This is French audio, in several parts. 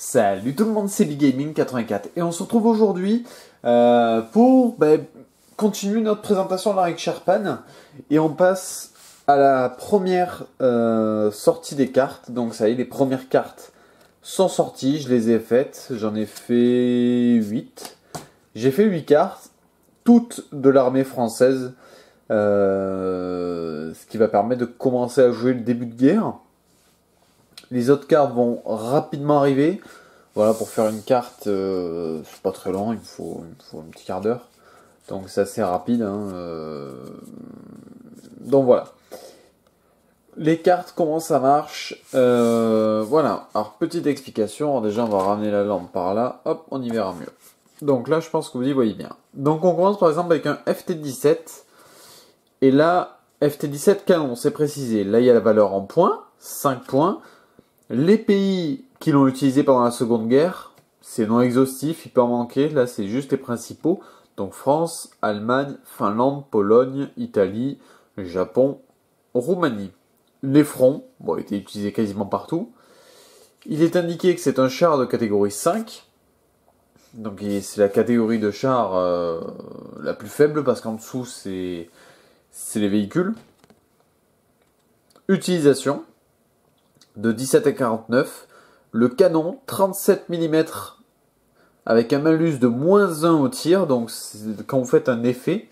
Salut tout le monde, c'est BigGaming84 et on se retrouve aujourd'hui pour continuer notre présentation de la règle Sherpan et on passe à la première sortie des cartes. Donc ça y est, les premières cartes sont sorties, je les ai faites, j'en ai fait 8. J'ai fait 8 cartes, toutes de l'armée française, ce qui va permettre de commencer à jouer le début de guerre. Les autres cartes vont rapidement arriver. Voilà, pour faire une carte, c'est pas très long, il me faut un petit quart d'heure. Donc c'est assez rapide. Donc voilà. Les cartes, comment ça marche voilà, alors petite explication. Alors, déjà, on va ramener la lampe par là. Hop, on y verra mieux. Donc là, je pense que vous y voyez bien. Donc on commence par exemple avec un FT17. Et là, FT17 canon, c'est précisé. Là, il y a la valeur en points, 5 points. Les pays qui l'ont utilisé pendant la Seconde Guerre, c'est non exhaustif, il peut en manquer. Là, c'est juste les principaux. Donc France, Allemagne, Finlande, Pologne, Italie, Japon, Roumanie. Les fronts, bon, étaient utilisés quasiment partout. Il est indiqué que c'est un char de catégorie 5. Donc c'est la catégorie de char la plus faible parce qu'en dessous, c'est les véhicules. Utilisation de 17 à 49, le canon 37 mm avec un malus de -1 au tir, donc quand vous faites un effet,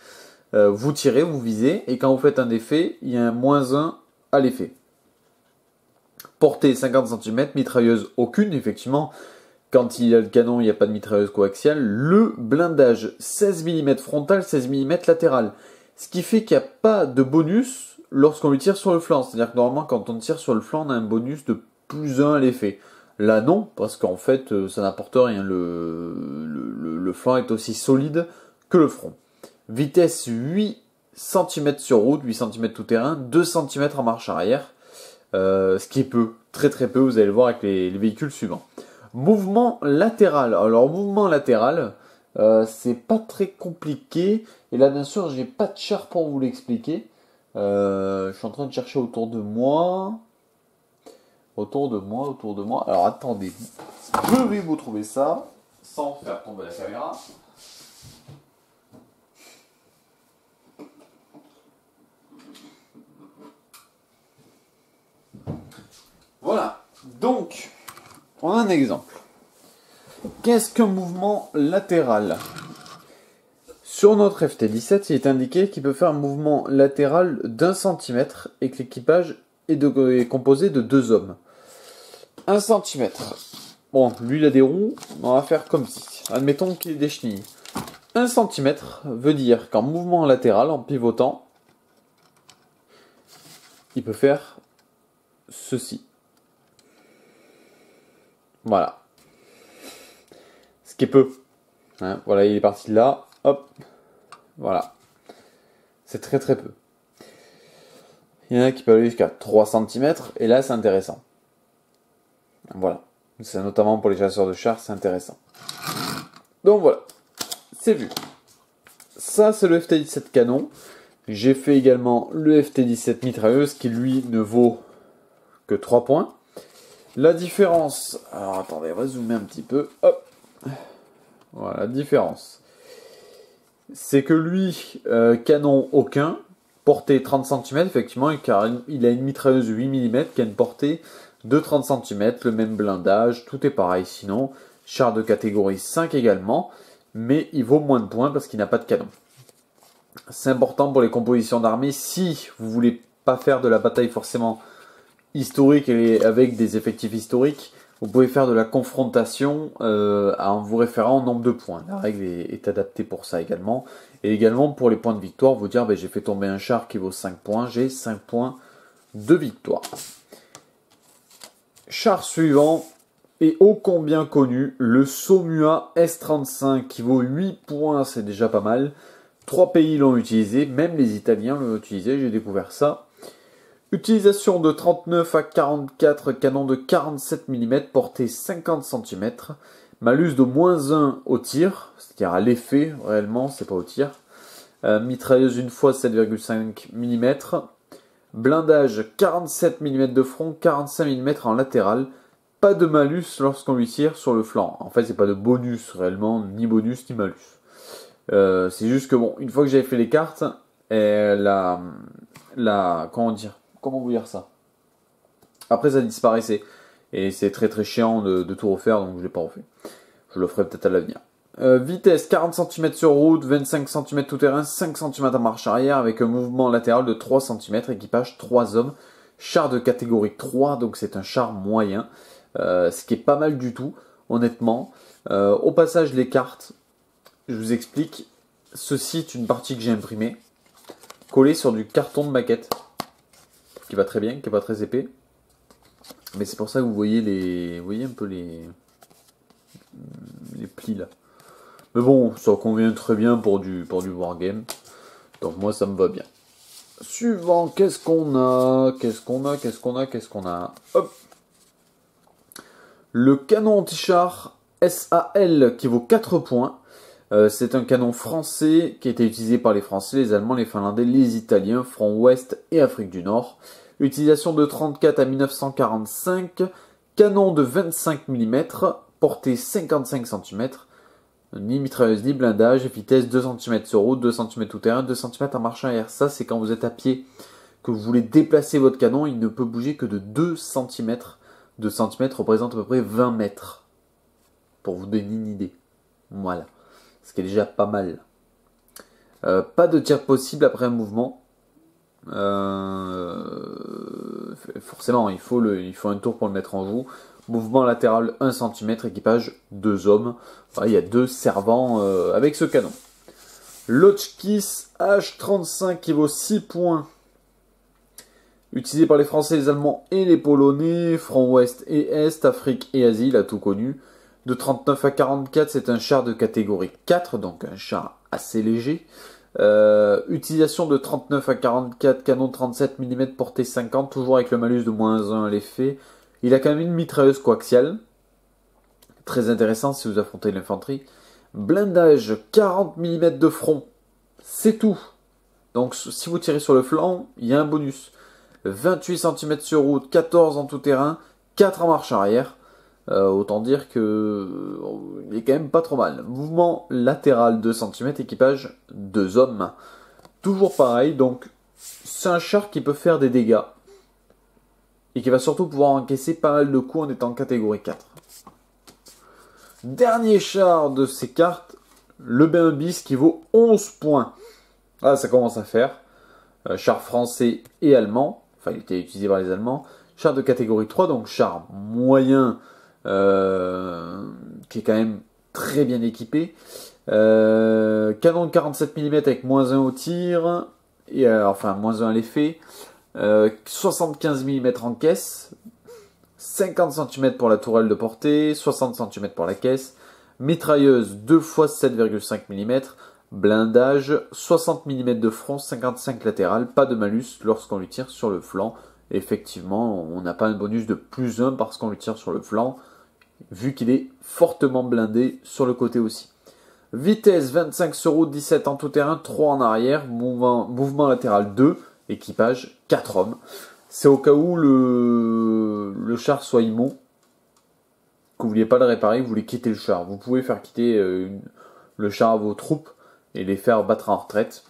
vous tirez, vous visez, et quand vous faites un effet, il y a un -1 à l'effet. Portée 50 cm, mitrailleuse aucune, effectivement, quand il y a le canon, il n'y a pas de mitrailleuse coaxiale. Le blindage 16 mm frontal, 16 mm latéral, ce qui fait qu'il n'y a pas de bonus lorsqu'on lui tire sur le flanc. C'est-à-dire que normalement, quand on tire sur le flanc, on a un bonus de +1 à l'effet. Là, non, parce qu'en fait, ça n'apporte rien. Le flanc est aussi solide que le front. Vitesse 8 cm sur route, 8 cm tout terrain, 2 cm en marche arrière. Ce qui est peu, très très peu, vous allez le voir avec les véhicules suivants. Mouvement latéral. Alors, mouvement latéral, c'est pas très compliqué. Et là, bien sûr, j'ai pas de char pour vous l'expliquer. Je suis en train de chercher autour de moi. Autour de moi. Alors attendez, je vais vous trouver ça sans faire tomber la caméra. Voilà, donc on a un exemple. Qu'est-ce qu'un mouvement latéral ? Sur notre FT17, il est indiqué qu'il peut faire un mouvement latéral d'1 cm et que l'équipage est composé de 2 hommes. 1 cm. Bon, lui il a des roues, on va faire comme si. Admettons qu'il ait des chenilles. 1 cm veut dire qu'en mouvement latéral, en pivotant, il peut faire ceci. Voilà. Ce qui est peu. Hein, voilà, il est parti de là. Hop. Voilà. C'est très très peu. Il y en a qui peuvent aller jusqu'à 3 cm. Et là, c'est intéressant. Voilà. C'est notamment pour les chasseurs de chars, c'est intéressant. Donc voilà. C'est vu. Ça, c'est le FT17 canon. J'ai fait également le FT17 mitrailleuse qui, lui, ne vaut que 3 points. La différence... Alors, attendez, on va zoomer un petit peu. Hop. Voilà, la différence. C'est que lui, canon aucun, portée 30 cm, effectivement, car il a une mitrailleuse 8 mm qui a une portée de 30 cm, le même blindage, tout est pareil sinon. Char de catégorie 5 également, mais il vaut moins de points parce qu'il n'a pas de canon. C'est important pour les compositions d'armée, si vous voulez pas faire de la bataille forcément historique et avec des effectifs historiques, vous pouvez faire de la confrontation en vous référant au nombre de points. La règle est adaptée pour ça également. Et également pour les points de victoire, vous dire j'ai fait tomber un char qui vaut 5 points, j'ai 5 points de victoire. Char suivant est ô combien connu, le Saumua S35 qui vaut 8 points, c'est déjà pas mal. 3 pays l'ont utilisé, même les Italiens l'ont utilisé, j'ai découvert ça. Utilisation de 39 à 44, canon de 47 mm, portée 50 cm, malus de -1 au tir, c'est-à-dire à l'effet, réellement, c'est pas au tir. Mitrailleuse une fois 7,5 mm, blindage 47 mm de front, 45 mm en latéral, pas de malus lorsqu'on lui tire sur le flanc. En fait, c'est pas de bonus réellement, ni bonus ni malus. C'est juste que bon, une fois que j'avais fait les cartes, comment vous dire ça? Après, ça disparaissait. Et c'est très très chiant de tout refaire, donc je l'ai pas refait. Je le ferai peut-être à l'avenir. Vitesse 40 cm sur route, 25 cm tout terrain, 5 cm en marche arrière avec un mouvement latéral de 3 cm, équipage 3 hommes, char de catégorie 3, donc c'est un char moyen, ce qui est pas mal du tout, honnêtement. Au passage, les cartes, je vous explique, ceci est une partie que j'ai imprimée, collée sur du carton de maquette, qui va très bien, qui n'est pas très épais. Mais c'est pour ça que vous voyez un peu les plis là. Mais bon, ça convient très bien pour du wargame. Donc moi ça me va bien. Suivant, qu'est-ce qu'on a? Hop. Le canon anti-char SAL qui vaut 4 points. C'est un canon français qui a été utilisé par les Français, les Allemands, les Finlandais, les Italiens, front ouest et Afrique du Nord. Utilisation de 34 à 1945. Canon de 25 mm, portée 55 cm. Ni mitrailleuse ni blindage, vitesse 2 cm sur route, 2 cm tout terrain, 2 cm en marche arrière. Ça, c'est quand vous êtes à pied, que vous voulez déplacer votre canon, il ne peut bouger que de 2 cm. 2 cm représente à peu près 20 mètres. Pour vous donner une idée. Voilà. Ce qui est déjà pas mal. Pas de tir possible après un mouvement. Forcément, il faut un tour pour le mettre en joue. Mouvement latéral 1 cm, équipage 2 hommes. Enfin, il y a 2 servants avec ce canon. L'Hotchkiss H35 qui vaut 6 points. Utilisé par les Français, les Allemands et les Polonais. Front ouest et est, Afrique et Asie, il a tout connu. De 39 à 44, c'est un char de catégorie 4, donc un char assez léger. Utilisation de 39 à 44, canon 37 mm, portée 50, toujours avec le malus de -1 à l'effet. Il a quand même une mitrailleuse coaxiale. Très intéressant si vous affrontez l'infanterie. Blindage 40 mm de front. C'est tout. Donc si vous tirez sur le flanc, il y a un bonus. 28 cm sur route, 14 en tout terrain, 4 en marche arrière. Autant dire que il est quand même pas trop mal. Mouvement latéral 2 cm, équipage 2 hommes. Toujours pareil, donc c'est un char qui peut faire des dégâts. Et qui va surtout pouvoir encaisser pas mal de coups en étant catégorie 4. Dernier char de ces cartes, le B1 qui vaut 11 points. Ah, ça commence à faire. Char français et allemand. Enfin, il était utilisé par les Allemands. Char de catégorie 3, donc char moyen, qui est quand même très bien équipé. Canon de 47 mm avec -1 au tir. Et, enfin, -1 à l'effet. 75 mm en caisse, 50 cm pour la tourelle de portée, 60 cm pour la caisse, mitrailleuse 2 x 7,5 mm, blindage 60 mm de front, 55 latéral, pas de malus lorsqu'on lui tire sur le flanc. Effectivement, on n'a pas un bonus de +1 parce qu'on lui tire sur le flanc, vu qu'il est fortement blindé sur le côté aussi. Vitesse 25 sur route, 17 en tout terrain, 3 en arrière, mouvement latéral 2, équipage 4 hommes. C'est au cas où le char soit immo, que vous ne vouliez pas le réparer, vous voulez quitter le char. Vous pouvez faire quitter le char à vos troupes et les faire battre en retraite.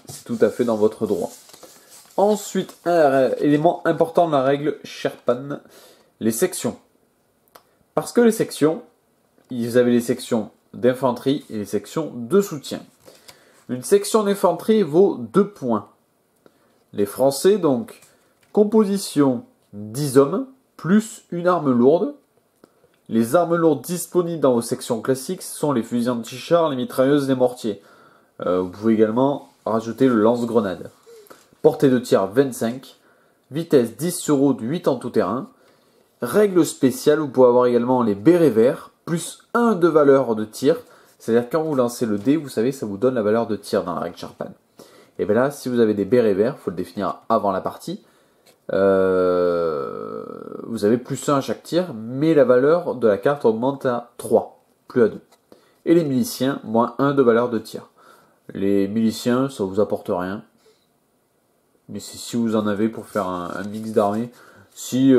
C'est tout à fait dans votre droit. Ensuite, un élément important de la règle Sherpan, les sections. Parce que les sections, vous avez les sections d'infanterie et les sections de soutien. Une section d'infanterie vaut 2 points. Les Français, donc, composition 10 hommes, plus une arme lourde. Les armes lourdes disponibles dans vos sections classiques sont les fusils anti-chars, les mitrailleuses, les mortiers. Vous pouvez également rajouter le lance-grenade. Portée de tir 25, vitesse 10 sur route, 8 en tout terrain. Règle spéciale, vous pouvez avoir également les bérets verts, plus 1 de valeur de tir. C'est-à-dire quand vous lancez le dé, vous savez, ça vous donne la valeur de tir dans la règle Sherpan. Et bien là, si vous avez des bérets verts, il faut le définir avant la partie, vous avez +1 à chaque tir, mais la valeur de la carte augmente à 3, plus à 2. Et les miliciens, -1 de valeur de tir. Les miliciens, ça vous apporte rien. Mais c'est si vous en avez pour faire un mix d'armée. Si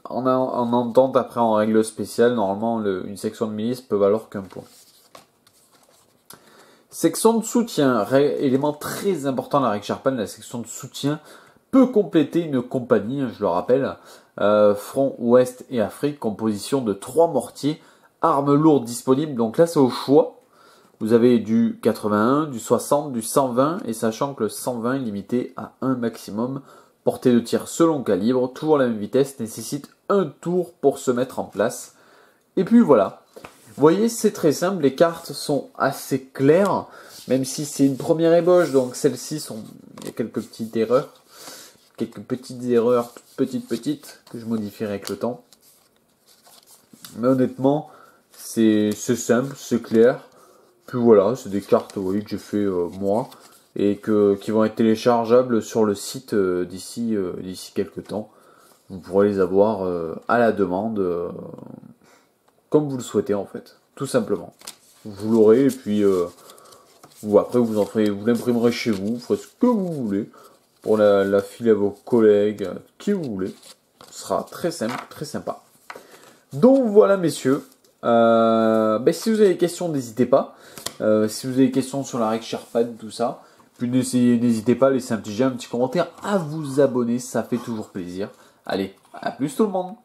en entente après en règle spéciale, normalement une section de milice peut valoir qu'un point. Section de soutien, élément très important de la règle Sharpen, la section de soutien peut compléter une compagnie, je le rappelle, front ouest et Afrique, composition de 3 mortiers, armes lourdes disponibles, donc là c'est au choix. Vous avez du 81, du 60, du 120, et sachant que le 120 est limité à 1 maximum, portée de tir selon calibre, toujours la même vitesse, nécessite un tour pour se mettre en place. Et puis voilà. Vous voyez, c'est très simple, les cartes sont assez claires, même si c'est une première ébauche, donc celles-ci sont... Il y a quelques petites erreurs, petites, que je modifierai avec le temps. Mais honnêtement, c'est simple, c'est clair. Puis voilà, c'est des cartes vous voyez, que j'ai fait moi, et qui vont être téléchargeables sur le site d'ici quelques temps. Vous pourrez les avoir à la demande, comme vous le souhaitez en fait, tout simplement. Vous l'aurez et puis après vous l'imprimerez chez vous, vous ferez ce que vous voulez pour la filer à vos collègues, qui vous voulez. Ce sera très simple, très sympa. Donc voilà messieurs, si vous avez des questions n'hésitez pas. Si vous avez des questions sur la règle Sharpen, tout ça, puis n'hésitez pas à laisser un petit j'aime, un petit commentaire, à vous abonner, ça fait toujours plaisir. Allez, à plus tout le monde!